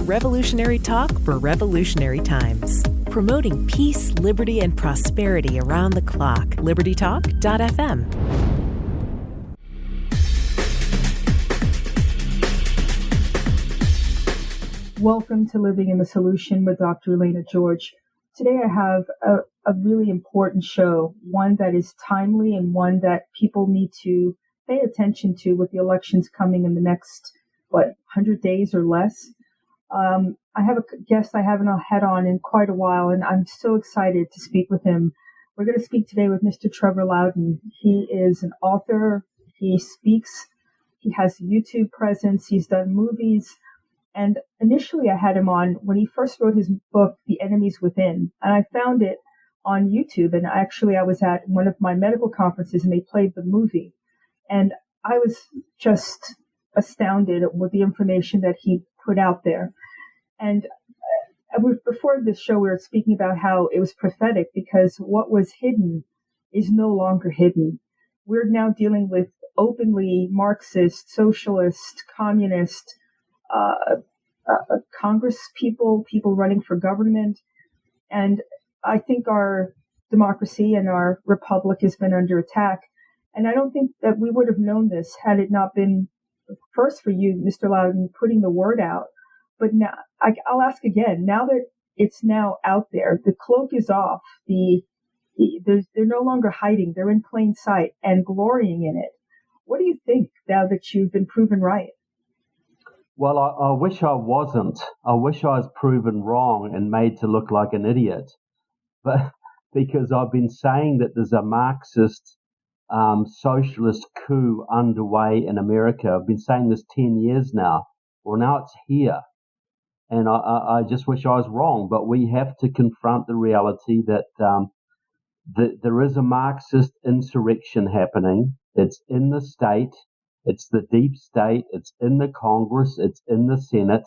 Revolutionary talk for revolutionary times. Promoting peace, liberty, and prosperity around the clock. LibertyTalk.fm. Welcome to Living in the Solution with Dr. Elena George. Today I have a really important show, one that is timely and one that people need to pay attention to with the elections coming in the next, 100 days or less. I have a guest I haven't had on in quite a while, and I'm so excited to speak with him. We're going to speak today with Mr. Trevor Loudon. He is an author. He speaks. He has a YouTube presence. He's done movies. And initially I had him on when he first wrote his book, The Enemies Within. And I found it on YouTube. And actually I was at one of my medical conferences and they played the movie. And I was just astounded with the information that he put out there. And before this show, we were speaking about how it was prophetic because what was hidden is no longer hidden. We're now dealing with openly Marxist, socialist, communist, Congress people running for government. And I think our democracy and our republic has been under attack. And I don't think that we would have known this had it not been first for you, Mr. Loudon, putting the word out. But now I'll ask again, now that it's now out there, the cloak is off, they're no longer hiding, they're in plain sight and glorying in it. What do you think now that you've been proven right? Well, I wish I wasn't. I wish I was proven wrong and made to look like an idiot. But because I've been saying that there's a Marxist socialist coup underway in America. I've been saying this 10 years now. Well, now it's here. And I just wish I was wrong. But we have to confront the reality that there is a Marxist insurrection happening. It's in the state. It's the deep state, it's in the Congress, it's in the Senate,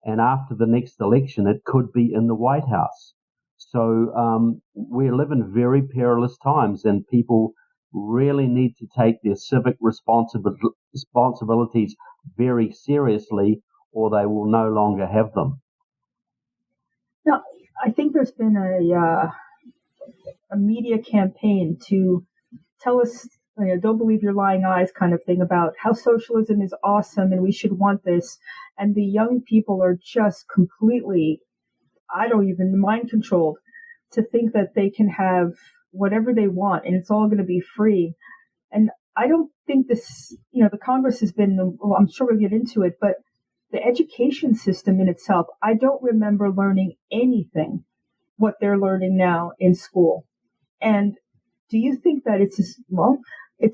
and after the next election, it could be in the White House. So we live in very perilous times, and people really need to take their civic responsibilities very seriously, or they will no longer have them. Now, I think there's been a media campaign to tell us, don't believe your lying eyes kind of thing about how socialism is awesome and we should want this. And the young people are just completely, mind controlled to think that they can have whatever they want and it's all going to be free. And I don't think this, the Congress has been, I'm sure we'll get into it, but the education system in itself, I don't remember learning anything what they're learning now in school. And do you think that it's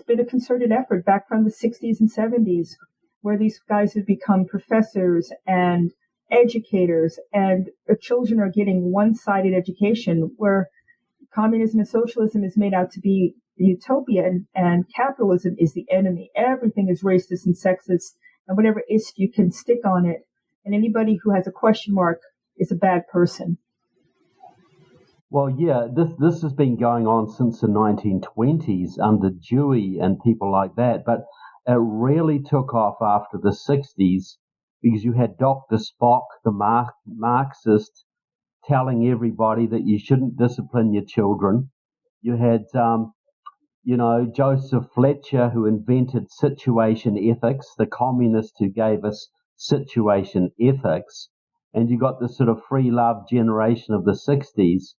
been a concerted effort back from the 60s and 70s where these guys have become professors and educators and the children are getting one-sided education where communism and socialism is made out to be the utopia and capitalism is the enemy. Everything is racist and sexist and whatever ist you can stick on it. And anybody who has a question mark is a bad person. Well, yeah, this has been going on since the 1920s under Dewey and people like that, but it really took off after the 60s because you had Dr. Spock, the Marxist, telling everybody that you shouldn't discipline your children. You had, Joseph Fletcher, who invented situation ethics, the communist who gave us situation ethics, and you got this sort of free love generation of the 60s.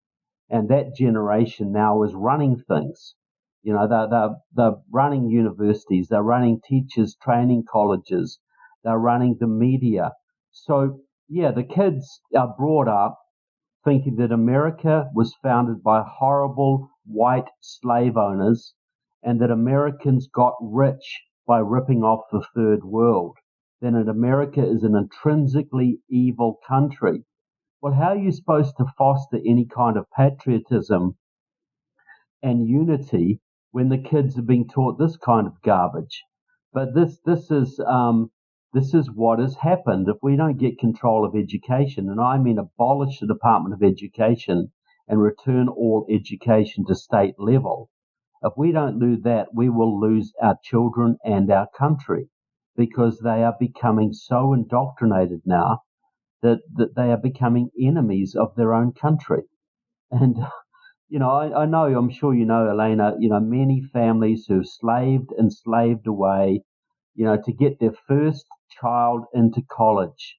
And that generation now is running things. They're running universities, they're running teachers' training colleges, they're running the media. So, yeah, the kids are brought up thinking that America was founded by horrible white slave owners and that Americans got rich by ripping off the third world. Then that America is an intrinsically evil country. Well, how are you supposed to foster any kind of patriotism and unity when the kids are being taught this kind of garbage? But this is what has happened. If we don't get control of education, and I mean abolish the Department of Education and return all education to state level, if we don't do that, we will lose our children and our country because they are becoming so indoctrinated now that they are becoming enemies of their own country. And, I'm sure you know, Elena, many families who've enslaved away, to get their first child into college.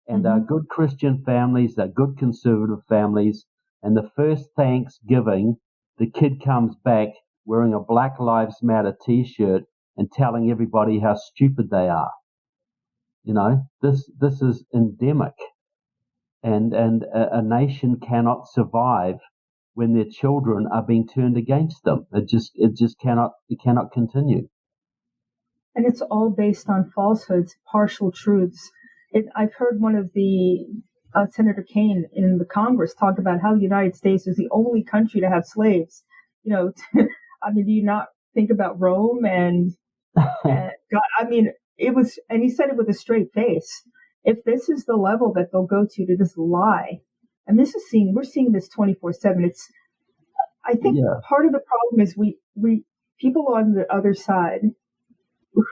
And they're good Christian families, they're good conservative families. And the first Thanksgiving, the kid comes back wearing a Black Lives Matter T-shirt and telling everybody how stupid they are. This is endemic, and a nation cannot survive when their children are being turned against them. It cannot continue. And it's all based on falsehoods, partial truths. I've heard one of the Senator Kaine in the Congress talk about how the United States is the only country to have slaves. I mean, do you not think about Rome and God? I mean, it was, and he said it with a straight face. If this is the level that they'll go to just lie, and we're seeing this 24/7. I think part of the problem is we people on the other side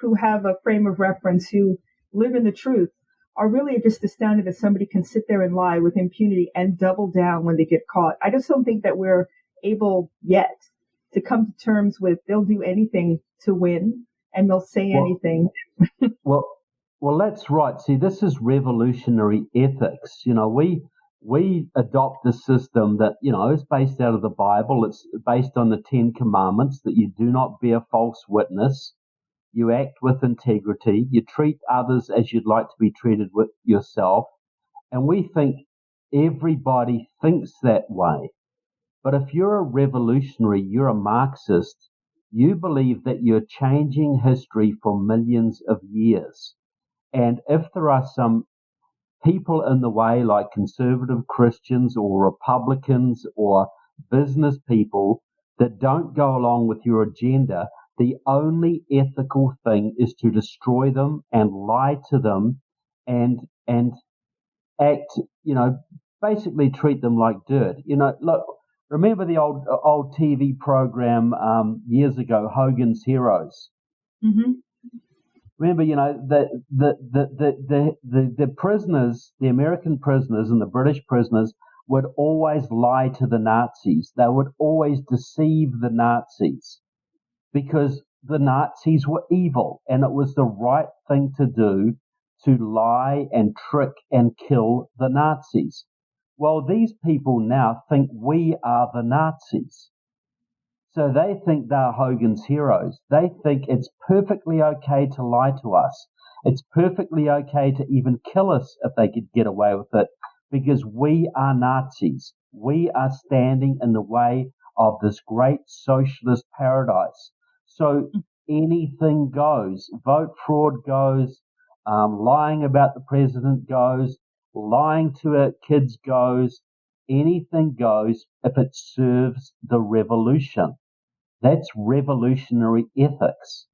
who have a frame of reference, who live in the truth, are really just astounded that somebody can sit there and lie with impunity and double down when they get caught. I just don't think that we're able yet to come to terms with they'll do anything to win and they'll say anything. Well, that's right. See, this is revolutionary ethics. We adopt the system that, is based out of the Bible. It's based on the 10 Commandments, that you do not bear false witness. You act with integrity. You treat others as you'd like to be treated with yourself. And we think everybody thinks that way. But if you're a revolutionary, you're a Marxist, you believe that you're changing history for millions of years. And if there are some people in the way, like conservative Christians or Republicans or business people, that don't go along with your agenda, the only ethical thing is to destroy them and lie to them and act, basically treat them like dirt. Look, remember the old TV program years ago, Hogan's Heroes? Mm-hmm. Remember, the prisoners, the American prisoners and the British prisoners would always lie to the Nazis. They would always deceive the Nazis because the Nazis were evil, and it was the right thing to do to lie and trick and kill the Nazis. Well, these people now think we are the Nazis. So they think they're Hogan's Heroes. They think it's perfectly okay to lie to us. It's perfectly okay to even kill us if they could get away with it, because we are Nazis. We are standing in the way of this great socialist paradise. So anything goes. Vote fraud goes. Lying about the president goes. Lying to our kids goes. Anything goes if it serves the revolution. That's revolutionary ethics.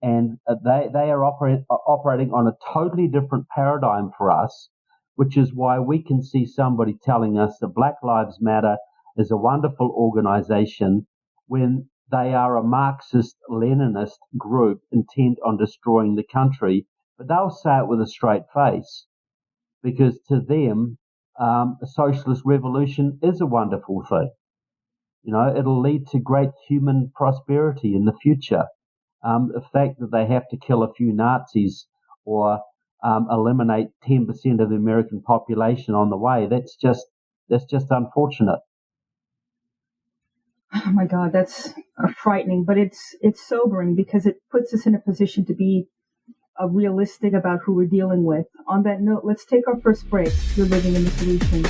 And they are operating on a totally different paradigm for us, which is why we can see somebody telling us that Black Lives Matter is a wonderful organization when they are a Marxist-Leninist group intent on destroying the country. But they'll say it with a straight face, because to them, a socialist revolution is a wonderful thing. It'll lead to great human prosperity in the future. The fact that they have to kill a few Nazis or eliminate 10% of the American population on the way, that's just unfortunate. Oh my God, that's frightening, but it's sobering, because it puts us in a position to be realistic about who we're dealing with. On that note, let's take our first break. You're living in the solution.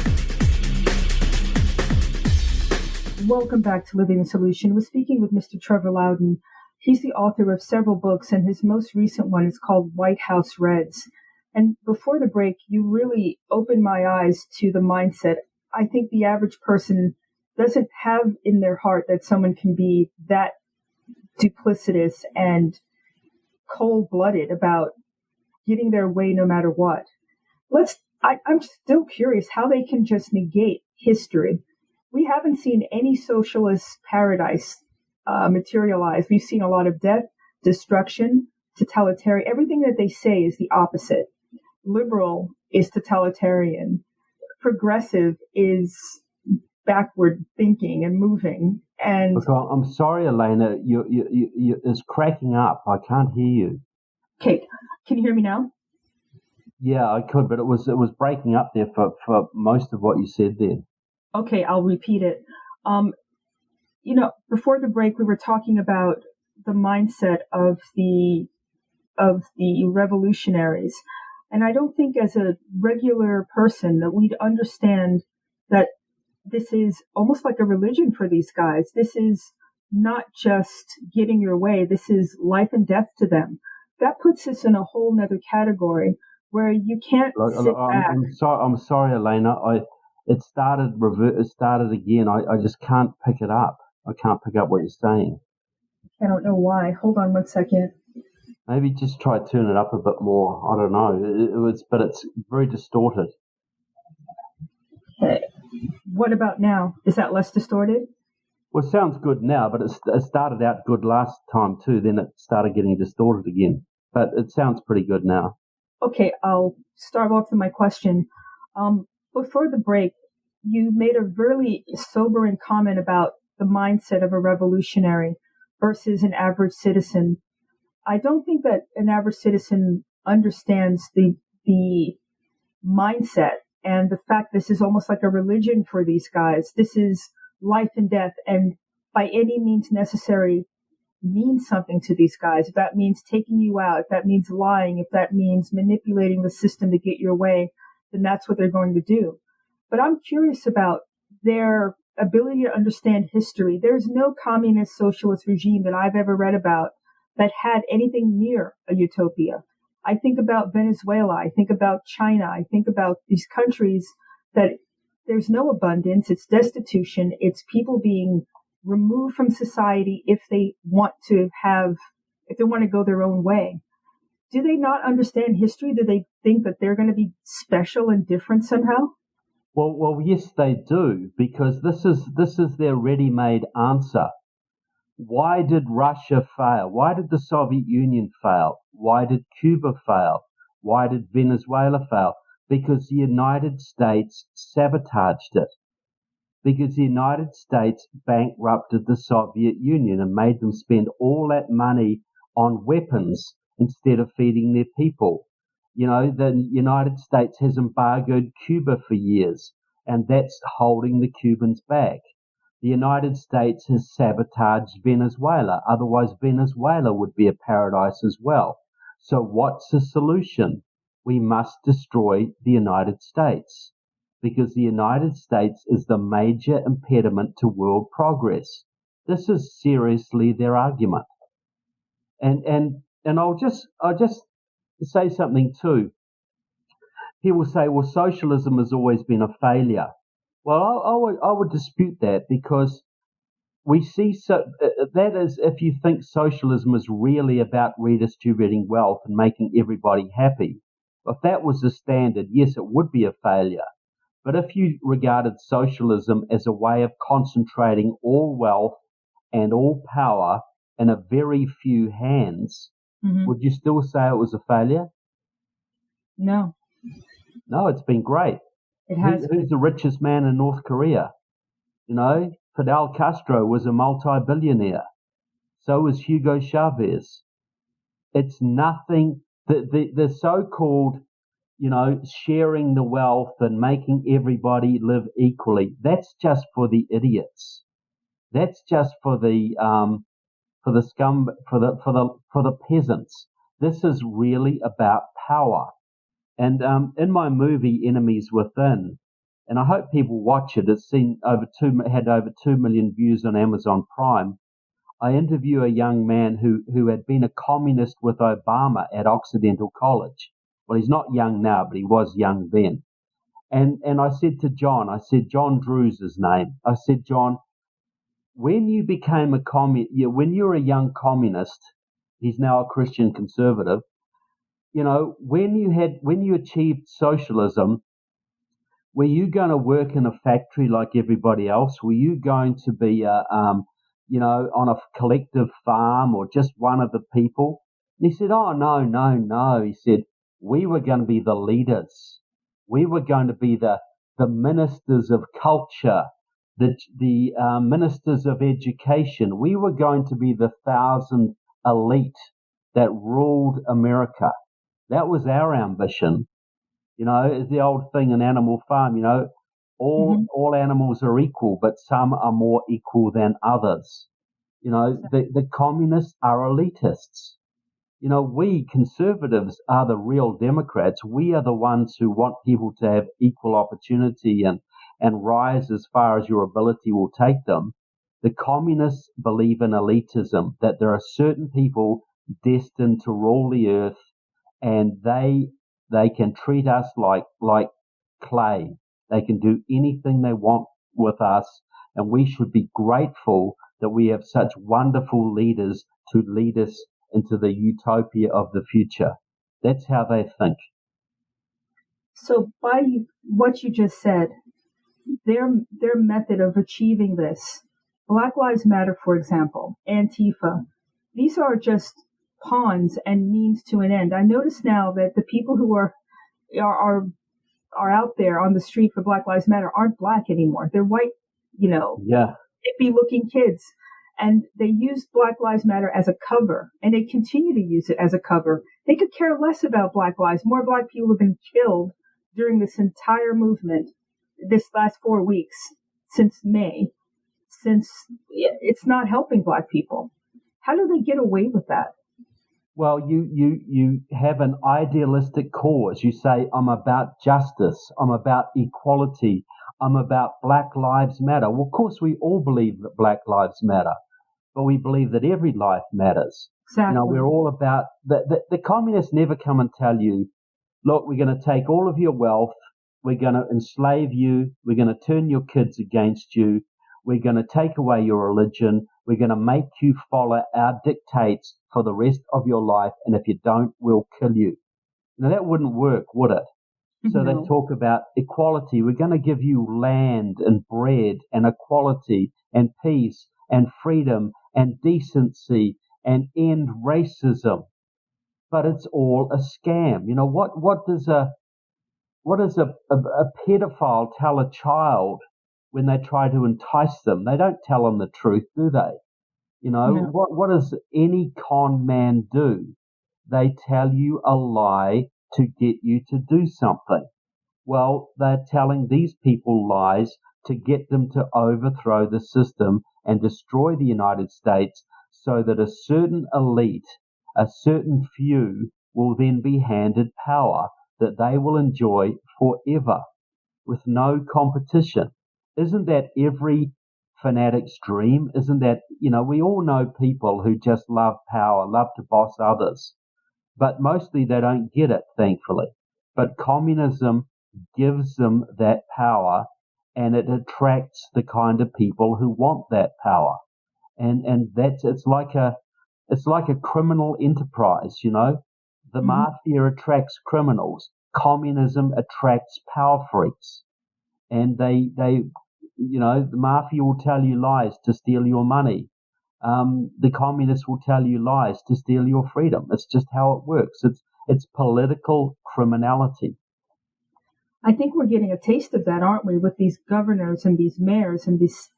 Welcome back to Living the Solution. We're speaking with Mr. Trevor Loudon. He's the author of several books, and his most recent one is called White House Reds. And before the break, you really opened my eyes to the mindset. I think the average person doesn't have in their heart that someone can be that duplicitous and cold-blooded about getting their way no matter what. I'm still curious how they can just negate history. We haven't seen any socialist paradise materialize. We've seen a lot of death, destruction, totalitarian. Everything that they say is the opposite. Liberal is totalitarian. Progressive is backward thinking and moving. And look, I'm sorry, Elena, you it's cracking up. I can't hear you. okay, can you hear me now? Yeah, I could, but it was breaking up there for most of what you said there. Okay, I'll repeat it. Before the break, we were talking about the mindset of the revolutionaries, and I don't think as a regular person that we'd understand that this is almost like a religion for these guys. This is not just getting your way. This is life and death to them. That puts us in a whole nother category where you can't sit back. I'm sorry, Elena. It started again. I just can't pick it up. I can't pick up what you're saying. I don't know why. Hold on one second. Maybe just try to turn it up a bit more. I don't know. But it's very distorted. Okay. What about now? Is that less distorted? Well, it sounds good now, but it started out good last time too. Then it started getting distorted again. But it sounds pretty good now. Okay, I'll start off with my question. Before the break, you made a really sobering comment about the mindset of a revolutionary versus an average citizen. I don't think that an average citizen understands the mindset and the fact this is almost like a religion for these guys. This is life and death, and by any means necessary means something to these guys. If that means taking you out, if that means lying, if that means manipulating the system to get your way, then that's what they're going to do. But I'm curious about their ability to understand history. There's no communist socialist regime that I've ever read about that had anything near a utopia. I think about Venezuela. I think about China. I think about these countries that there's no abundance. It's destitution. It's people being removed from society if they want to go their own way. Do they not understand history? Do they think that they're going to be special and different somehow? Well, yes, they do, because this is their ready-made answer. Why did Russia fail? Why did the Soviet Union fail? Why did Cuba fail? Why did Venezuela fail? Because the United States sabotaged it. Because the United States bankrupted the Soviet Union and made them spend all that money on weapons instead of feeding their people. You know, the United States has embargoed Cuba for years, and that's holding the Cubans back. The United States has sabotaged Venezuela, otherwise Venezuela would be a paradise as well. So what's the solution? We must destroy the United States, because the United States is the major impediment to world progress. This is seriously their argument. And I'll just say something too. People say, well, socialism has always been a failure. Well, I would dispute that, because we see that is, if you think socialism is really about redistributing wealth and making everybody happy. If that was the standard, yes, it would be a failure. But if you regarded socialism as a way of concentrating all wealth and all power in a very few hands, would you still say it was a failure? No. No, it's been great. It has. Who's the richest man in North Korea? You know, Fidel Castro was a multi-billionaire. So was Hugo Chavez. It's nothing. The so-called, sharing the wealth and making everybody live equally, that's just for the idiots. That's just for the scum, for the peasants. This is really about power. And in my movie Enemies Within, and I hope people watch it. It's had over 2 million views on Amazon Prime. I interview a young man who had been a communist with Obama at Occidental College. Well, he's not young now, but he was young then. And I said to John, John Drew's his name. I said, John, when you became when you were a young communist, he's now a Christian conservative. When you achieved socialism, were you going to work in a factory like everybody else? Were you going to be, on a collective farm or just one of the people? And he said, oh, no. He said, we were going to be the leaders. We were going to be the ministers of culture, the ministers of education. We were going to be the 1,000 elite that ruled America. That was our ambition. It's the old thing in Animal Farm, all animals are equal, but some are more equal than others. The communists are elitists. We conservatives are the real Democrats. We are the ones who want people to have equal opportunity and rise as far as your ability will take them. The communists believe in elitism, that there are certain people destined to rule the earth, and they can treat us like clay. They can do anything they want with us, and we should be grateful that we have such wonderful leaders to lead us into the utopia of the future. That's how they think. So by what you just said, their method of achieving this, Black Lives Matter, for example, Antifa, these are just pawns and means to an end. I notice now that the people who are out there on the street for Black Lives Matter aren't black anymore. They're white, hippie looking kids. And they used Black Lives Matter as a cover, and they continue to use it as a cover. They could care less about Black lives. More Black people have been killed during this entire movement, this last 4 weeks, since May, since it's not helping Black people. How do they get away with that? Well, you have an idealistic cause. You say, I'm about justice, I'm about equality, I'm about Black Lives Matter. Well, of course, we all believe that Black Lives Matter, but we believe that every life matters. Exactly. We're all about, the communists never come and tell you, look, we're going to take all of your wealth, we're going to enslave you, we're going to turn your kids against you, we're going to take away your religion, we're going to make you follow our dictates for the rest of your life, and if you don't, we'll kill you. Now, that wouldn't work, would it? So they talk about equality. We're going to give you land and bread and equality and peace and freedom and decency and end racism. But it's all a scam. What does a pedophile tell a child when they try to entice them? They don't tell them the truth, do they? No. What does any con man do? They tell you a lie to get you to do something. Well, they're telling these people lies to get them to overthrow the system and destroy the United States, so that a certain elite, a certain few, will then be handed power that they will enjoy forever with no competition. Isn't that every fanatic's dream? Isn't that, we all know people who just love power, love to boss others, but mostly they don't get it, thankfully. But communism gives them that power, and it attracts the kind of people who want that power. And it's like a criminal enterprise, The mafia attracts criminals. Communism attracts power freaks. And the mafia will tell you lies to steal your money. The communists will tell you lies to steal your freedom. It's just how it works. It's political criminality. I think we're getting a taste of that, aren't we, with these governors and these mayors and these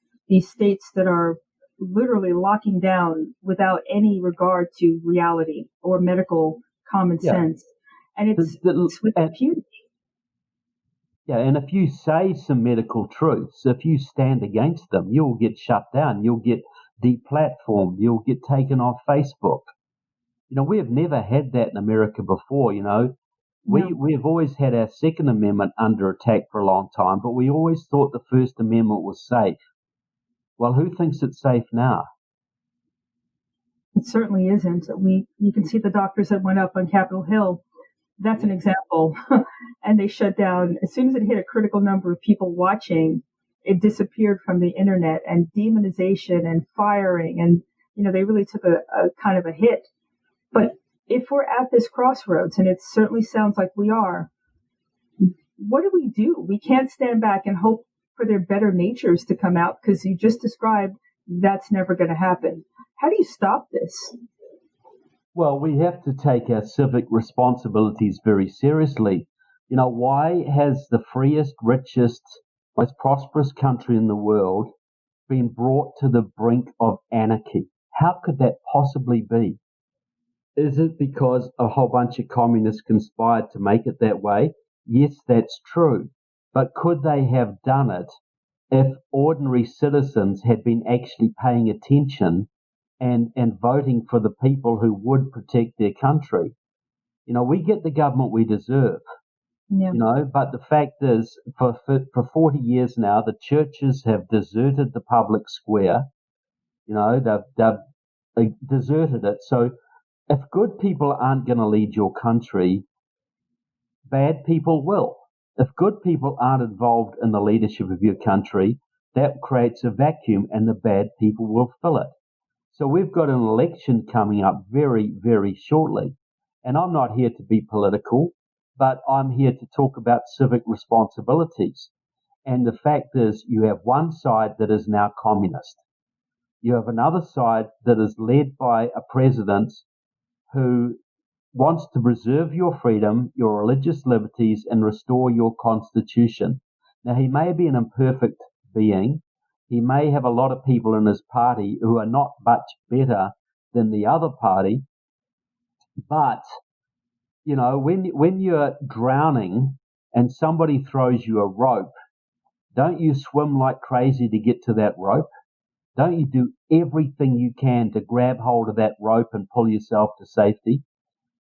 states that are literally locking down without any regard to reality or medical common sense. And it's with impunity. Yeah, and if you say some medical truths, if you stand against them, you'll get shut down, you'll get deplatformed, you'll get taken off Facebook. We have never had that in America before, We've always had our Second Amendment under attack for a long time, but we always thought the First Amendment was safe. Well, who thinks it's safe now? It certainly isn't. You can see the doctors that went up on Capitol Hill. That's an example. And they shut down. As soon as it hit a critical number of people watching, it disappeared from the internet, and demonization and firing. And, they really took a kind of a hit. But if we're at this crossroads, and it certainly sounds like we are, what do? We can't stand back and hope for their better natures to come out, because you just described that's never going to happen. How do you stop this? Well, we have to take our civic responsibilities very seriously. Why has the freest, richest, most prosperous country in the world been brought to the brink of anarchy? How could that possibly be? Is it because a whole bunch of communists conspired to make it that way? Yes, that's true. But could they have done it if ordinary citizens had been actually paying attention and voting for the people who would protect their country? We get the government we deserve. Yeah. But the fact is, for 40 years now, the churches have deserted the public square. They've deserted it. So if good people aren't going to lead your country, bad people will. If good people aren't involved in the leadership of your country, that creates a vacuum and the bad people will fill it. So we've got an election coming up very, very shortly. And I'm not here to be political, but I'm here to talk about civic responsibilities. And the fact is, you have one side that is now communist. You have another side that is led by a president who wants to preserve your freedom, your religious liberties, and restore your constitution. Now, he may be an imperfect being. He may have a lot of people in his party who are not much better than the other party. But, when you're drowning and somebody throws you a rope, don't you swim like crazy to get to that rope? Don't you do everything you can to grab hold of that rope and pull yourself to safety?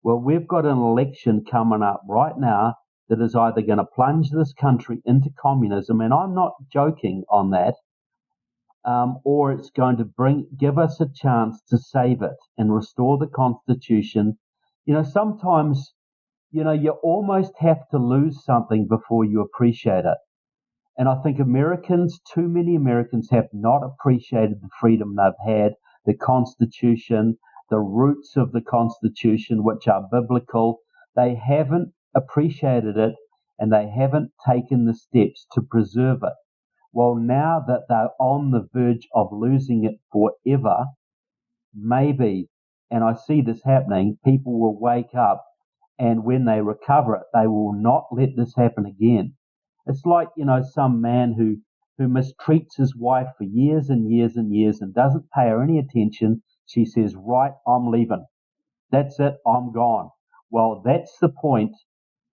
Well, we've got an election coming up right now that is either going to plunge this country into communism, and I'm not joking on that, or it's going to give us a chance to save it and restore the Constitution. Sometimes, you almost have to lose something before you appreciate it. And I think too many Americans have not appreciated the freedom they've had, the Constitution, the roots of the Constitution, which are biblical. They haven't appreciated it, and they haven't taken the steps to preserve it. Well, now that they're on the verge of losing it forever, maybe, and I see this happening, people will wake up, and when they recover it, they will not let this happen again. It's like, some man who mistreats his wife for years and years and years and doesn't pay her any attention. She says, right, I'm leaving. That's it, I'm gone. Well, that's the point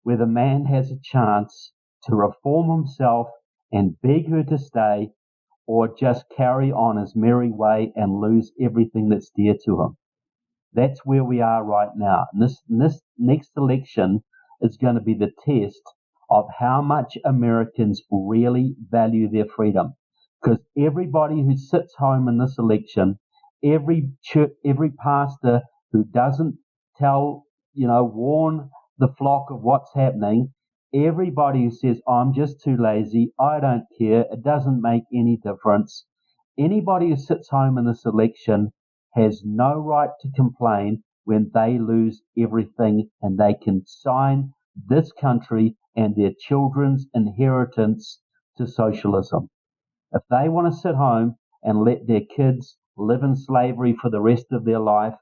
where the man has a chance to reform himself and beg her to stay, or just carry on his merry way and lose everything that's dear to him. That's where we are right now. And this next election is going to be the test of how much Americans really value their freedom. Because everybody who sits home in this election, every church, every pastor who doesn't warn the flock of what's happening, everybody who says, I'm just too lazy, I don't care, it doesn't make any difference, anybody who sits home in this election has no right to complain when they lose everything and they can sign this country and their children's inheritance to socialism. If they want to sit home and let their kids live in slavery for the rest of their life,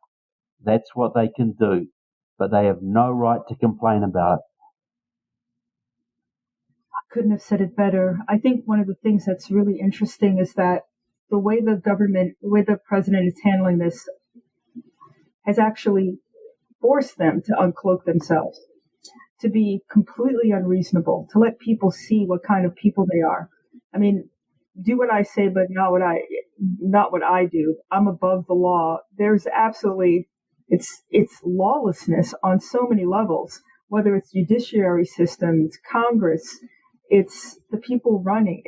that's what they can do. But they have no right to complain about it. I couldn't have said it better. I think one of the things that's really interesting is that the way the president is handling this has actually forced them to uncloak themselves, to be completely unreasonable, to let people see what kind of people they are. I mean, do what I say, but not what I do. I'm above the law. There's absolutely, it's lawlessness on so many levels, whether it's judiciary system, it's Congress, it's the people running.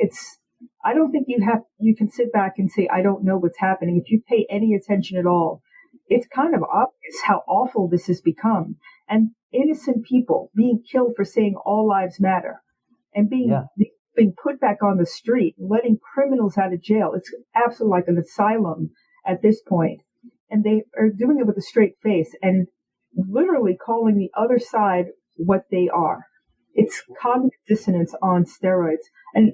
I don't think you can sit back and say, I don't know what's happening. If you pay any attention at all, it's kind of obvious how awful this has become. And innocent people being killed for saying all lives matter and being put back on the street, letting criminals out of jail. It's absolutely like an asylum at this point. And they are doing it with a straight face and literally calling the other side what they are. It's cognitive dissonance on steroids. And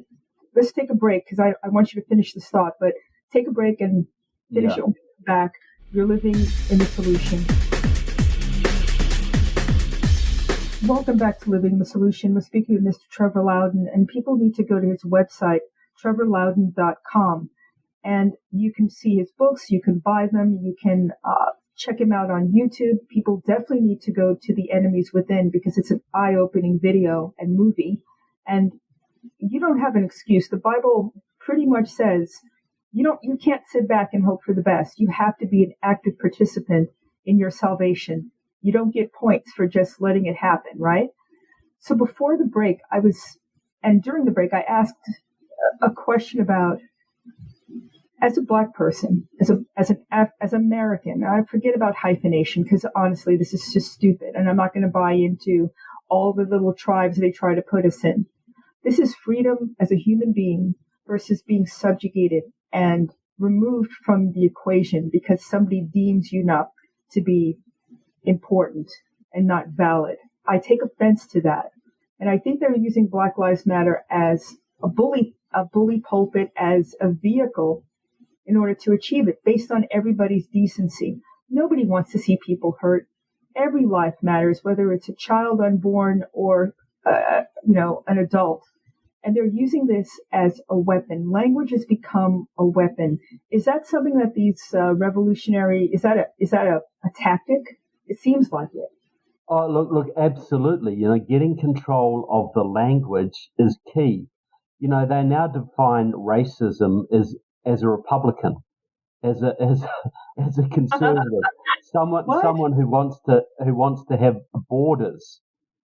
let's take a break because I want you to finish this thought, but take a break and finish it back. You're living in the solution. Welcome back to Living the Solution. We're speaking with Mr. Trevor Loudon, and people need to go to his website, trevorloudon.com, and you can see his books, you can buy them, you can check him out on YouTube. People definitely need to go to The Enemies Within because it's an eye-opening video and movie, and you don't have an excuse. The Bible pretty much says you can't sit back and hope for the best. You have to be an active participant in your salvation. You don't get points for just letting it happen, right? So before the break, and during the break, I asked a question about, as a Black person, as American, I forget about hyphenation because honestly, this is just stupid, and I'm not going to buy into all the little tribes they try to put us in. This is freedom as a human being versus being subjugated and removed from the equation because somebody deems you not to be important and not valid. I take offense to that. And I think they're using Black Lives Matter as a bully pulpit, as a vehicle in order to achieve it based on everybody's decency. Nobody wants to see people hurt. Every life matters, whether it's a child unborn or, an adult. And they're using this as a weapon. Language has become a weapon. Is that something that these revolutionary, is that a tactic? It seems like it. Oh, look, absolutely. Getting control of the language is key. They now define racism as a Republican, as a conservative, someone who wants to have borders.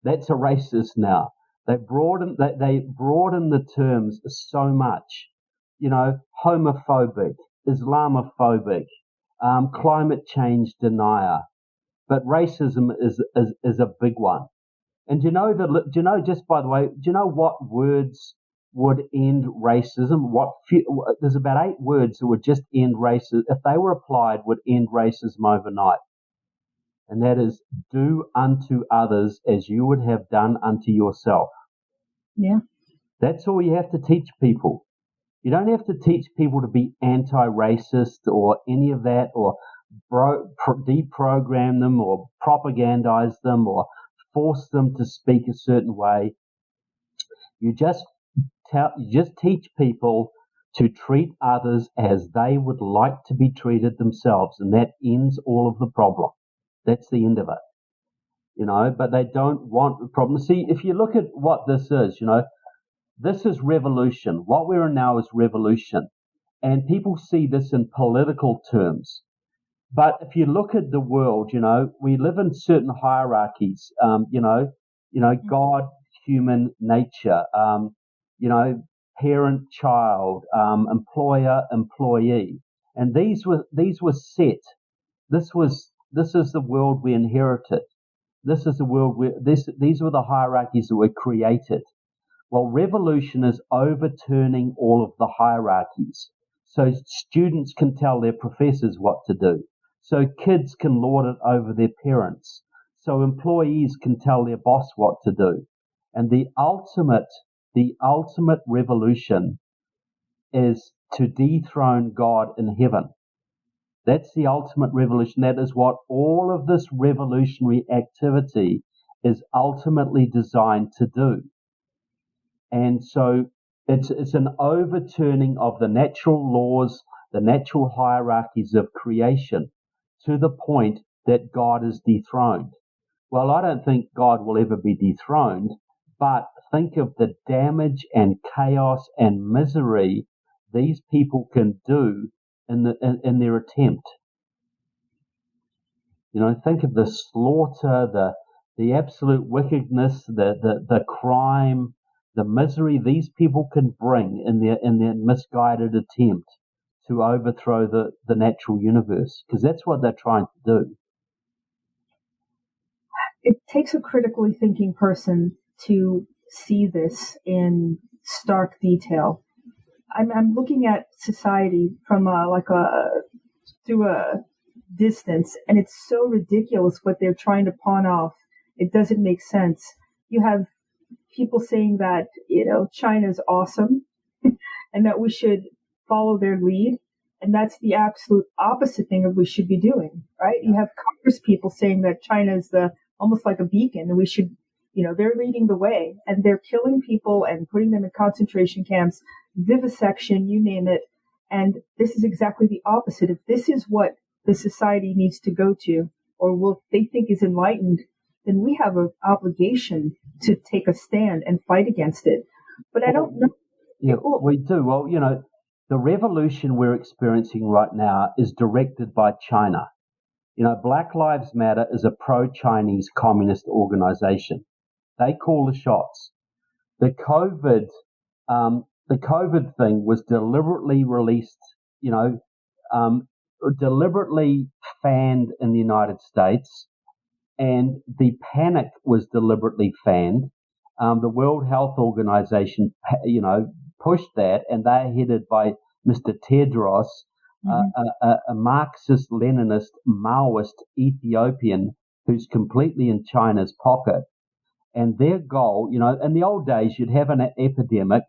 That's a racist now. They broaden the terms so much. Homophobic, Islamophobic, climate change denier. But racism is a big one. And just by the way, do you know what words would end racism? There's about 8 words that would just end racism, if they were applied, would end racism overnight. And that is, do unto others as you would have done unto yourself. Yeah. That's all you have to teach people. You don't have to teach people to be anti-racist or any of that, or deprogram them or propagandize them or force them to speak a certain way. You just teach people to treat others as they would like to be treated themselves, and that ends all of the problem. That's the end of it. But they don't want the problem. See, if you look at what this is, this is revolution. What we're in now is revolution. And people see this in political terms. But if you look at the world, we live in certain hierarchies, God, human nature, parent, child, employer, employee. And these were set. This is the world we inherited. This is the world these were the hierarchies that were created. Well, revolution is overturning all of the hierarchies. So students can tell their professors what to do. So kids can lord it over their parents. So employees can tell their boss what to do. And the ultimate revolution is to dethrone God in heaven. That's the ultimate revolution. That is what all of this revolutionary activity is ultimately designed to do. And so it's an overturning of the natural laws, the natural hierarchies of creation, to the point that God is dethroned. Well, I don't think God will ever be dethroned, but think of the damage and chaos and misery these people can do in their attempt. Think of the slaughter, the absolute wickedness, the crime, the misery these people can bring in their misguided attempt to overthrow the natural universe, because that's what they're trying to do. It takes a critically thinking person to see this in stark detail. I'm looking at society from through a distance, and it's so ridiculous what they're trying to pawn off. It doesn't make sense. You have people saying that China's awesome and that we should follow their lead, and that's the absolute opposite thing of we should be doing, right? You have Congress people saying that China is almost like a beacon, and we should they're leading the way, and they're killing people and putting them in concentration camps, vivisection, you name it. And this is exactly the opposite. If this is what the society needs to go to, or what they think is enlightened, then we have an obligation to take a stand and fight against it. But I don't know. Yeah, we do. Well, the revolution we're experiencing right now is directed by China. Black Lives Matter is a pro-Chinese communist organization. They call the shots. The COVID thing was deliberately released, deliberately fanned in the United States, and the panic was deliberately fanned. The World Health Organization, pushed that, and they're headed by Mr. Tedros, a Marxist, Leninist, Maoist Ethiopian who's completely in China's pocket. And their goal, in the old days, you'd have an epidemic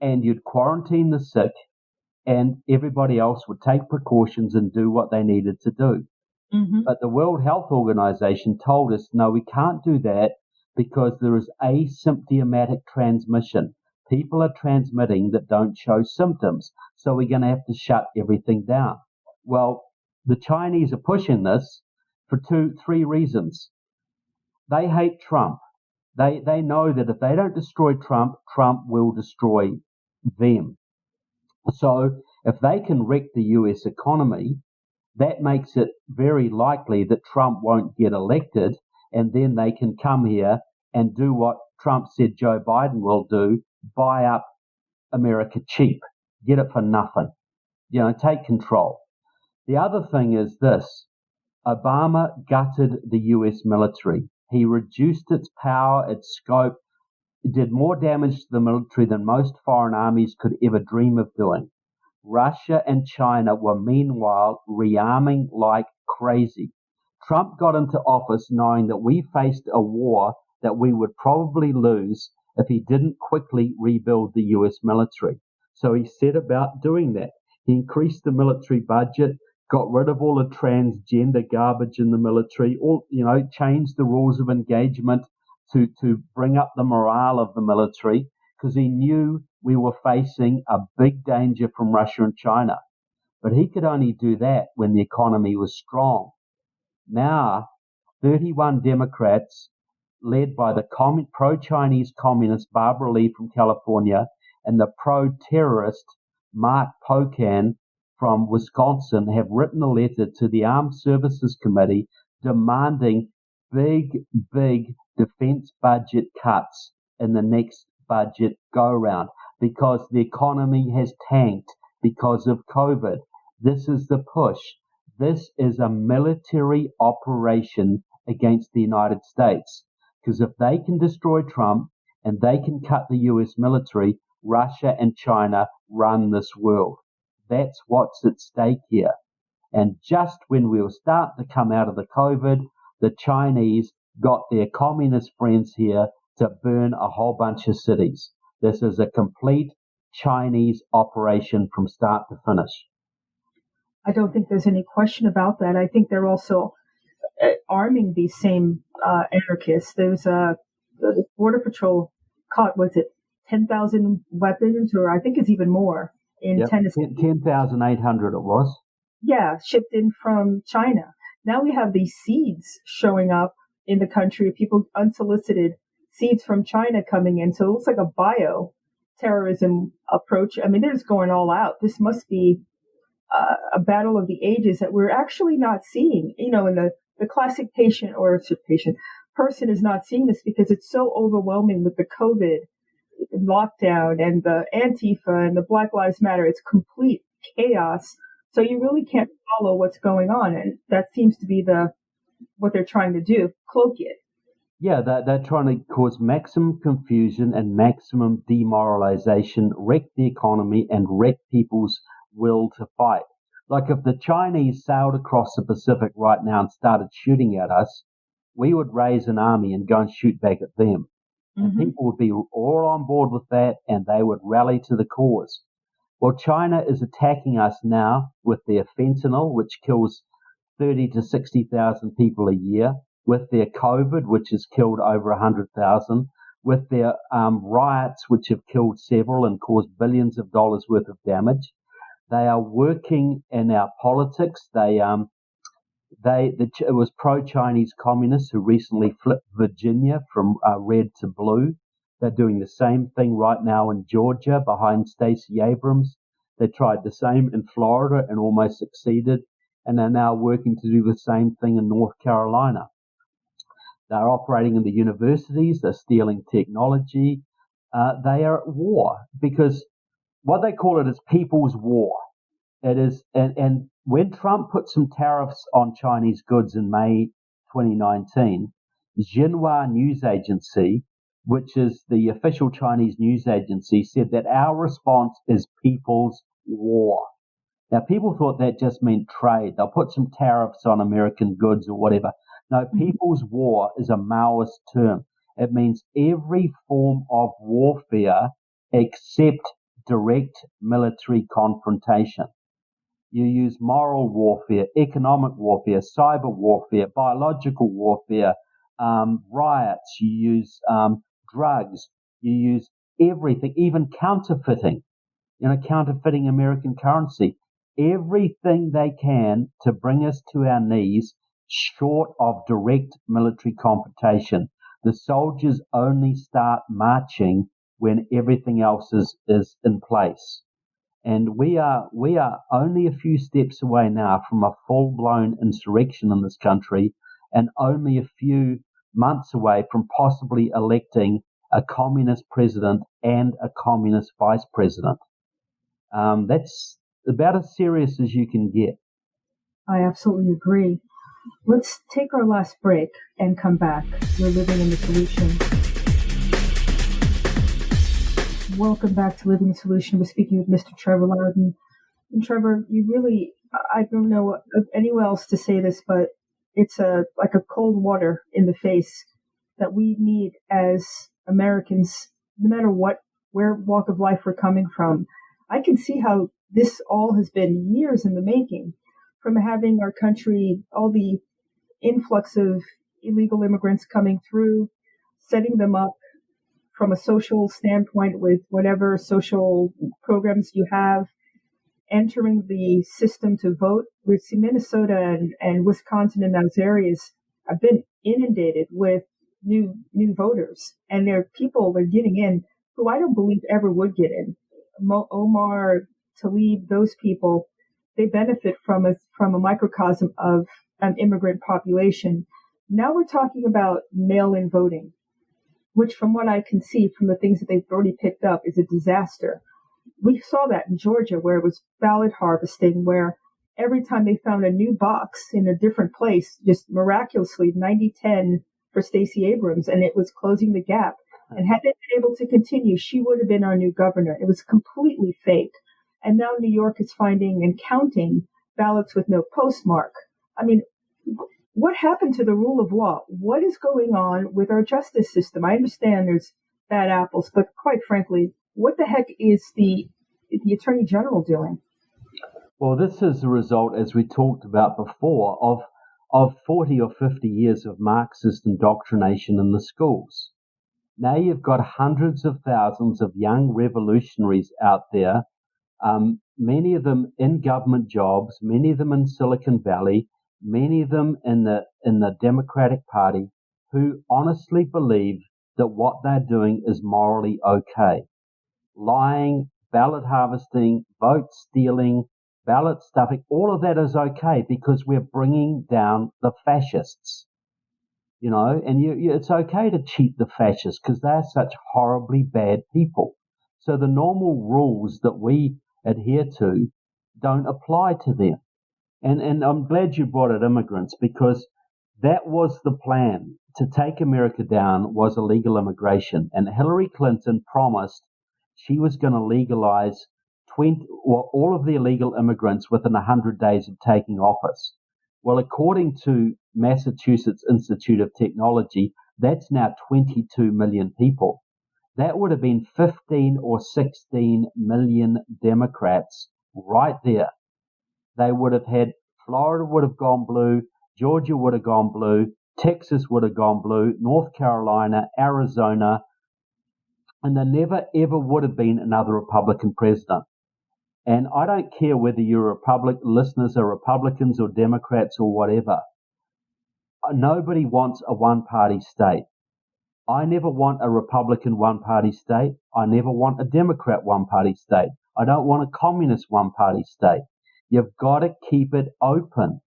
and you'd quarantine the sick, and everybody else would take precautions and do what they needed to do. Mm-hmm. But the World Health Organization told us, no, we can't do that because there is asymptomatic transmission. People are transmitting that don't show symptoms, so we're going to have to shut everything down. Well, the Chinese are pushing this for 3 reasons. They hate Trump. They know that if they don't destroy Trump, Trump will destroy them. So if they can wreck the US economy, that makes it very likely that Trump won't get elected, and then they can come here and do what Trump said Joe Biden will do, buy up America cheap, get it for nothing, take control. The other thing is this: Obama gutted the US military. He reduced its power, its scope. It did more damage to the military than most foreign armies could ever dream of doing. Russia and China were meanwhile rearming like crazy. Trump got into office knowing that we faced a war that we would probably lose if he didn't quickly rebuild the US military. So he set about doing that. He increased the military budget, got rid of all the transgender garbage in the military, changed the rules of engagement to bring up the morale of the military, because he knew we were facing a big danger from Russia and China. But he could only do that when the economy was strong. Now, 31 Democrats, led by the pro-Chinese communist Barbara Lee from California and the pro-terrorist Mark Pocan from Wisconsin, have written a letter to the Armed Services Committee demanding big defense budget cuts in the next budget go-round, because the economy has tanked because of COVID. This is the push. This is a military operation against the United States, because if they can destroy Trump and they can cut the US military, Russia and China run this world. That's what's at stake here. And just when we were starting to come out of the COVID, the Chinese got their communist friends here to burn a whole bunch of cities. This is a complete Chinese operation from start to finish. I don't think there's any question about that. I think they're also arming these same anarchists. There's the Border Patrol caught, 10,000 weapons, or I think it's even more in Tennessee. 10,800 it was. Yeah, shipped in from China. Now we have these seeds showing up in the country, people unsolicited seeds from China coming in. So it looks like a bio-terrorism approach. I mean, they're just going all out. This must be a battle of the ages that we're actually not seeing. In the classic person is not seeing this because it's so overwhelming with the COVID lockdown and the Antifa and the Black Lives Matter. It's complete chaos. So you really can't follow what's going on. And that seems to be what they're trying to do, cloak it. Yeah, they're trying to cause maximum confusion and maximum demoralization, wreck the economy and wreck people's will to fight. Like if the Chinese sailed across the Pacific right now and started shooting at us, we would raise an army and go and shoot back at them. And people would be all on board with that, and they would rally to the cause. Well, China is attacking us now with their fentanyl, which kills 30 to 60,000 people a year. with their COVID, which has killed over 100,000, with their riots, which have killed several and caused billions of dollars worth of damage. They are working in our politics. It was pro-Chinese communists who recently flipped Virginia from red to blue. They're doing the same thing right now in Georgia behind Stacey Abrams. They tried the same in Florida and almost succeeded, and they're now working to do the same thing in North Carolina. They're operating in the universities. They're stealing technology. They are at war because what they call it is people's war. It is, and when Trump put some tariffs on Chinese goods in May 2019, Xinhua News Agency, which is the official Chinese news agency, said that our response is people's war. Now, people thought that just meant trade. They'll put some tariffs on American goods or whatever. No, people's war is a Maoist term. It means every form of warfare except direct military confrontation. You use moral warfare, economic warfare, cyber warfare, biological warfare, riots. You use drugs. You use everything, even counterfeiting. Counterfeiting American currency. Everything they can to bring us to our knees, short of direct military confrontation. The soldiers only start marching when everything else is in place. And we are only a few steps away now from a full-blown insurrection in this country, and only a few months away from possibly electing a communist president and a communist vice president. That's about as serious as you can get. I absolutely agree. Let's take our last break and come back. You're living in the solution. Welcome back to Living the Solution. We're speaking with Mr. Trevor Loudon. And Trevor, you really, I don't know anyone else to say this, but it's like a cold water in the face that we need as Americans, no matter where walk of life we're coming from. I can see how this all has been years in the making, from having our country, all the influx of illegal immigrants coming through, setting them up from a social standpoint with whatever social programs you have, entering the system to vote. We see Minnesota and Wisconsin and those areas have been inundated with new voters, and there are people that are getting in who I don't believe ever would get in. Omar, Tlaib, those people, they benefit from a microcosm of an immigrant population. Now we're talking about mail-in voting, which from what I can see from the things that they've already picked up is a disaster. We saw that in Georgia where it was ballot harvesting, where every time they found a new box in a different place, just miraculously 90-10 for Stacey Abrams, and it was closing the gap. And had they been able to continue, she would have been our new governor. It was completely fake. And now New York is finding and counting ballots with no postmark. I mean, what happened to the rule of law? What is going on with our justice system? I understand there's bad apples, but quite frankly, what the heck is the Attorney General doing? Well, this is the result, as we talked about before, of 40 or 50 years of Marxist indoctrination in the schools. Now you've got hundreds of thousands of young revolutionaries out there, many of them in government jobs, many of them in Silicon Valley, many of them in the Democratic Party, who honestly believe that what they're doing is morally okay. Lying, ballot harvesting, vote stealing, ballot stuffing, all of that is okay because we're bringing down the fascists. And it's okay to cheat the fascists because they're such horribly bad people. So the normal rules that we adhere to don't apply to them. And I'm glad you brought it immigrants, because that was the plan. To take America down was illegal immigration. And Hillary Clinton promised she was going to legalize all of the illegal immigrants within 100 days of taking office. Well, according to Massachusetts Institute of Technology, that's now 22 million people. That would have been 15 or 16 million Democrats right there. They would have had, Florida would have gone blue, Georgia would have gone blue, Texas would have gone blue, North Carolina, Arizona, and there never ever would have been another Republican president. And I don't care whether your listeners are Republicans or Democrats or whatever. Nobody wants a one-party state. I never want a Republican one-party state. I never want a Democrat one-party state. I don't want a communist one-party state. You've got to keep it open.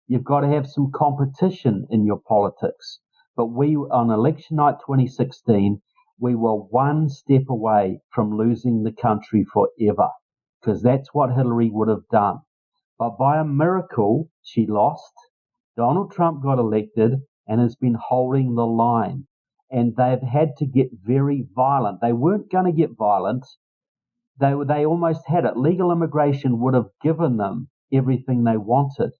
You've got to have some competition in your politics. But on election night 2016, we were one step away from losing the country forever, because that's what Hillary would have done. But by a miracle, she lost. Donald Trump got elected and has been holding the line. And they've had to get very violent. They weren't going to get violent. They almost had it. Legal immigration would have given them everything they wanted.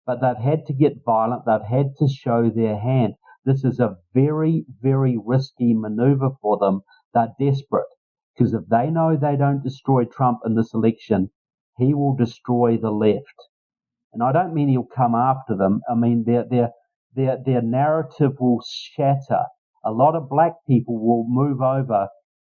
But they've had to get violent. They've had to show their hand. This is a very, very risky maneuver for them. They're desperate, because if they know they don't destroy Trump in this election, he will destroy the left. And I don't mean he'll come after them. I mean their narrative will shatter. A lot of black people will move over,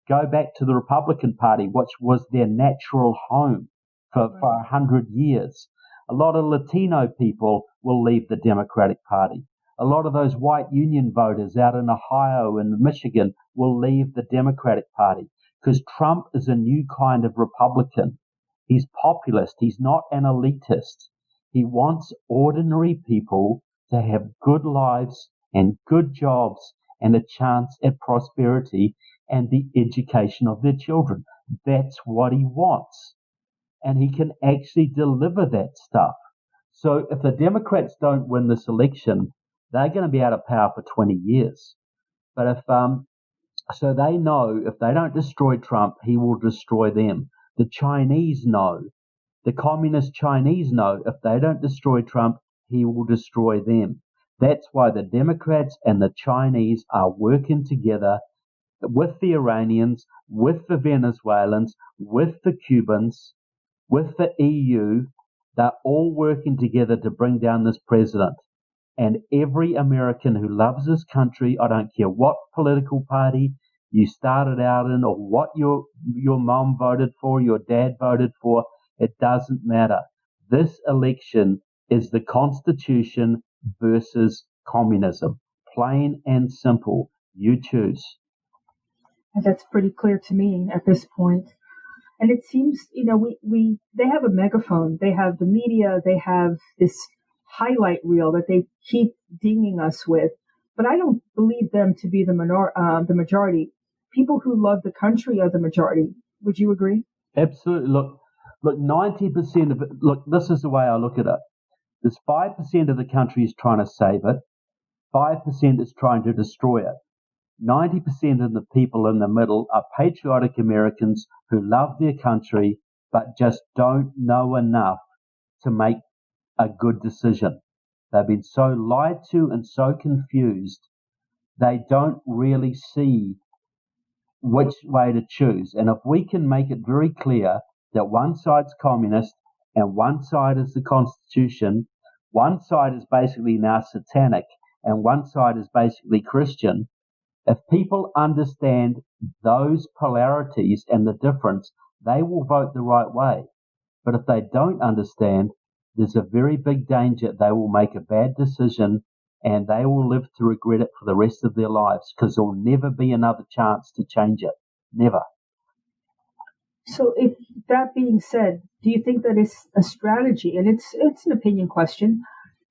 go back to the Republican Party, which was their natural home for 100 years. A lot of Latino people will leave the Democratic Party. A lot of those white union voters out in Ohio and Michigan will leave the Democratic Party, because Trump is a new kind of Republican. He's populist. He's not an elitist. He wants ordinary people to have good lives and good jobs and a chance at prosperity and the education of their children. That's what he wants. And he can actually deliver that stuff. So if the Democrats don't win this election, they're going to be out of power for 20 years. But so they know if they don't destroy Trump, he will destroy them. The Chinese know. The communist Chinese know if they don't destroy Trump, he will destroy them. That's why the Democrats and the Chinese are working together with the Iranians, with the Venezuelans, with the Cubans, with the EU. They're all working together to bring down this president. And every American who loves this country, I don't care what political party you started out in or what your mom voted for, your dad voted for, it doesn't matter. This election is the Constitution versus communism. Plain and simple. You choose. And that's pretty clear to me at this point. And it seems, they have a megaphone. They have the media. They have this highlight reel that they keep dinging us with. But I don't believe them to be the majority. People who love the country are the majority. Would you agree? Absolutely. Look, 90% of it, this is the way I look at it. There's 5% of the country is trying to save it. 5% is trying to destroy it. 90% of the people in the middle are patriotic Americans who love their country but just don't know enough to make a good decision. They've been so lied to and so confused, they don't really see which way to choose. And if we can make it very clear that one side's communist and one side is the Constitution, one side is basically now satanic and one side is basically Christian, if people understand those polarities and the difference, they will vote the right way. But if they don't understand, there's a very big danger they will make a bad decision and they will live to regret it for the rest of their lives, because there'll never be another chance to change it. Never. So if that being said, do you think that it's a strategy, and it's an opinion question,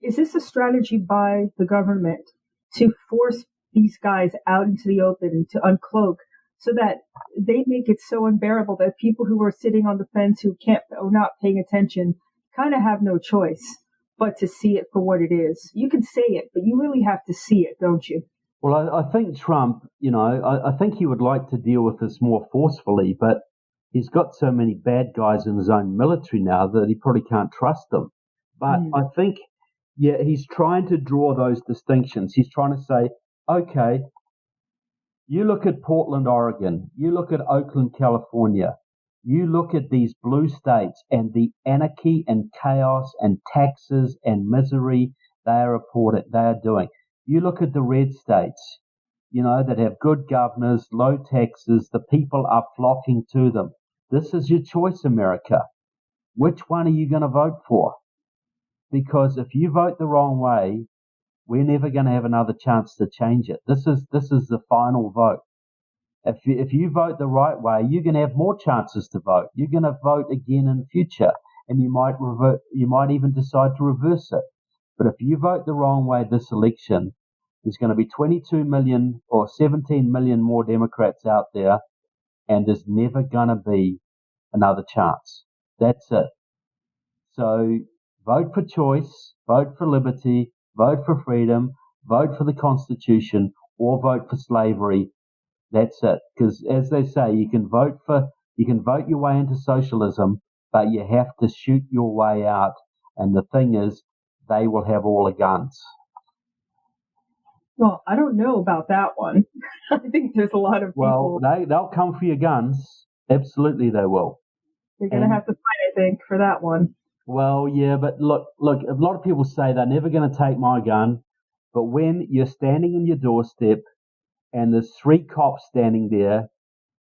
is this a strategy by the government to force these guys out into the open, to uncloak, so that they make it so unbearable that people who are sitting on the fence, who can't or not paying attention, kind of have no choice but to see it for what it is? You can say it, but you really have to see it, don't you? Well, I think Trump, I think he would like to deal with this more forcefully, but he's got so many bad guys in his own military now that he probably can't trust them. But I think, he's trying to draw those distinctions. He's trying to say, okay, you look at Portland, Oregon, you look at Oakland, California, you look at these blue states and the anarchy and chaos and taxes and misery they are doing. You look at the red states, that have good governors, low taxes, the people are flocking to them. This is your choice, America. Which one are you going to vote for? Because if you vote the wrong way, we're never going to have another chance to change it. This is the final vote. If you vote the right way, you're going to have more chances to vote. You're going to vote again in future, and you might even decide to reverse it. But if you vote the wrong way this election, there's going to be 22 million or 17 million more Democrats out there, and there's never going to be another chance. That's it. So vote for choice, vote for liberty, vote for freedom, vote for the Constitution, or vote for slavery. That's it. Because as they say, you can vote your way into socialism, but you have to shoot your way out. And the thing is, they will have all the guns. Well, I don't know about that one. I think there's a lot of people. Well, they'll come for your guns. Absolutely, they will. You're going to have to fight, I think, for that one. Well, yeah, but look, a lot of people say they're never going to take my gun. But when you're standing on your doorstep and there's 3 cops standing there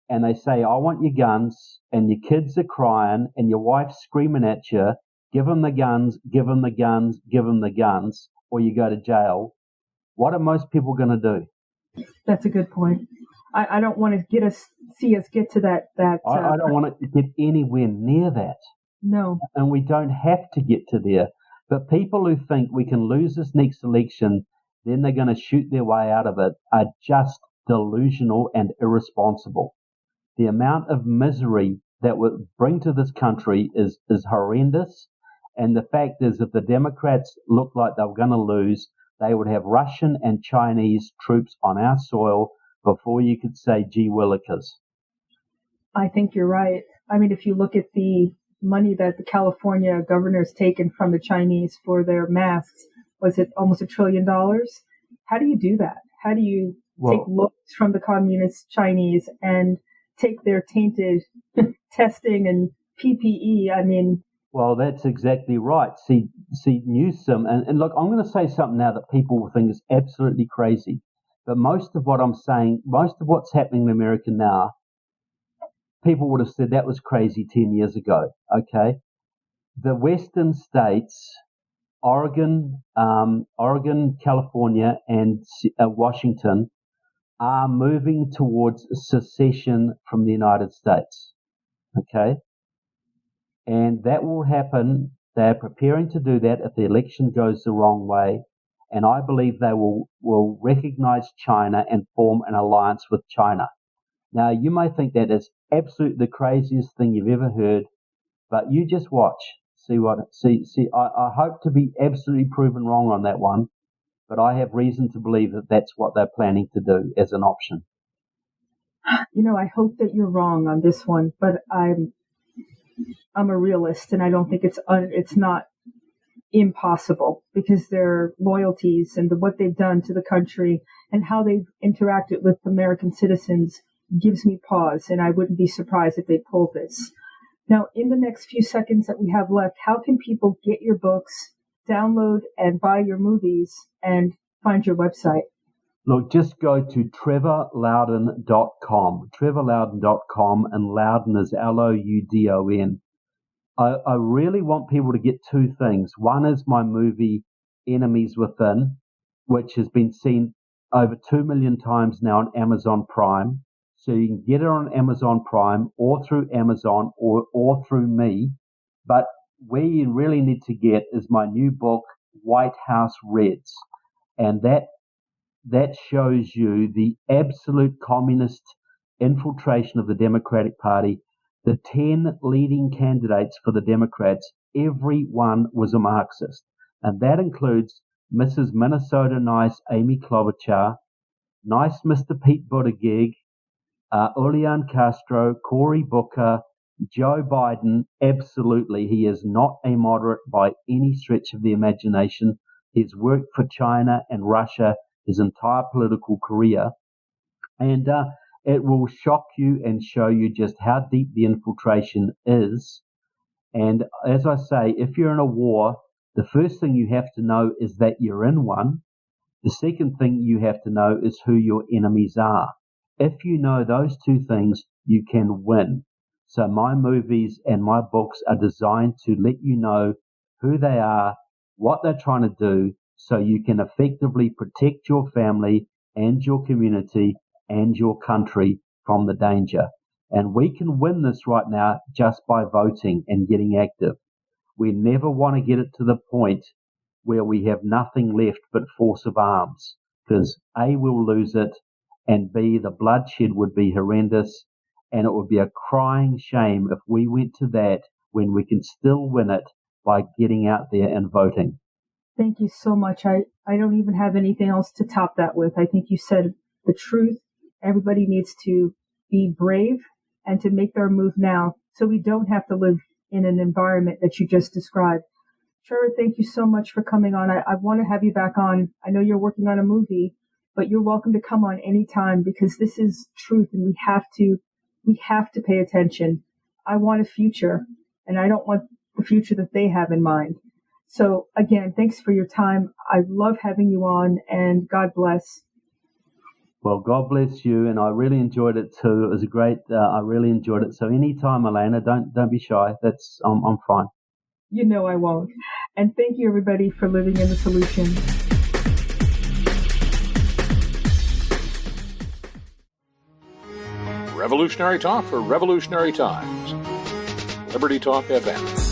and they say, I want your guns, and your kids are crying and your wife's screaming at you, give them the guns, give them the guns, give them the guns, or you go to jail, what are most people going to do? That's a good point. I don't want to see us get to that. I don't want to get anywhere near that. No. And we don't have to get to there. But people who think we can lose this next election, then they're going to shoot their way out of it, are just delusional and irresponsible. The amount of misery that would bring to this country is horrendous. And the fact is, if the Democrats look like they were going to lose, they would have Russian and Chinese troops on our soil before you could say, gee willikers. I think you're right. I mean, if you look at the money that the California governor's taken from the Chinese for their masks, was it almost $1 trillion? How do you do that? How do you take looks from the communist Chinese and take their tainted testing and PPE? I mean... Well, that's exactly right. See, Newsom, and look, I'm going to say something now that people will think is absolutely crazy. But most of what I'm saying, most of what's happening in America now, people would have said that was crazy 10 years ago, okay? The western states, Oregon, California, and Washington are moving towards secession from the United States, okay? And that will happen. They're preparing to do that if the election goes the wrong way. And I believe they will recognize China and form an alliance with China. Now, you may think that is absolutely the craziest thing you've ever heard, but you just watch. I hope to be absolutely proven wrong on that one, but I have reason to believe that that's what they're planning to do as an option. I hope that you're wrong on this one, but I'm a realist, and I don't think it's not impossible, because their loyalties and what they've done to the country and how they've interacted with American citizens gives me pause, and I wouldn't be surprised if they pull this. Now, in the next few seconds that we have left, how can people get your books, download and buy your movies, and find your website? Look, just go to trevorloudon.com, trevorloudon.com, and Loudon is Loudon. I really want people to get 2 things. One is my movie, Enemies Within, which has been seen over 2 million times now on Amazon Prime. So you can get it on Amazon Prime or through Amazon or through me. But where you really need to get is my new book, White House Reds. And that shows you the absolute communist infiltration of the Democratic Party. The 10 leading candidates for the Democrats, every one was a Marxist. And that includes Mrs. Minnesota Nice Amy Klobuchar, Nice Mr. Pete Buttigieg, Julian Castro, Cory Booker, Joe Biden. Absolutely, he is not a moderate by any stretch of the imagination. He's worked for China and Russia his entire political career. And it will shock you and show you just how deep the infiltration is. And as I say, if you're in a war, the first thing you have to know is that you're in one. The second thing you have to know is who your enemies are. If you know those two things, you can win. So my movies and my books are designed to let you know who they are, what they're trying to do, so you can effectively protect your family and your community and your country from the danger. And we can win this right now just by voting and getting active. We never want to get it to the point where we have nothing left but force of arms, because A, we'll lose it, and B, the bloodshed would be horrendous, and it would be a crying shame if we went to that when we can still win it by getting out there and voting. Thank you so much. I don't even have anything else to top that with. I think you said the truth. Everybody needs to be brave and to make their move now so we don't have to live in an environment that you just described. Trevor, thank you so much for coming on. I want to have you back on. I know you're working on a movie, but you're welcome to come on anytime, because this is truth and we have to pay attention. I want a future, and I don't want the future that they have in mind. So again, thanks for your time. I love having you on, and God bless. Well, God bless you, and I really enjoyed it too. It was a great. I really enjoyed it. So anytime, Elena, don't be shy. I'm fine. You know I won't. And thank you, everybody, for living in the solution. Revolutionary talk for revolutionary times. Liberty Talk FM.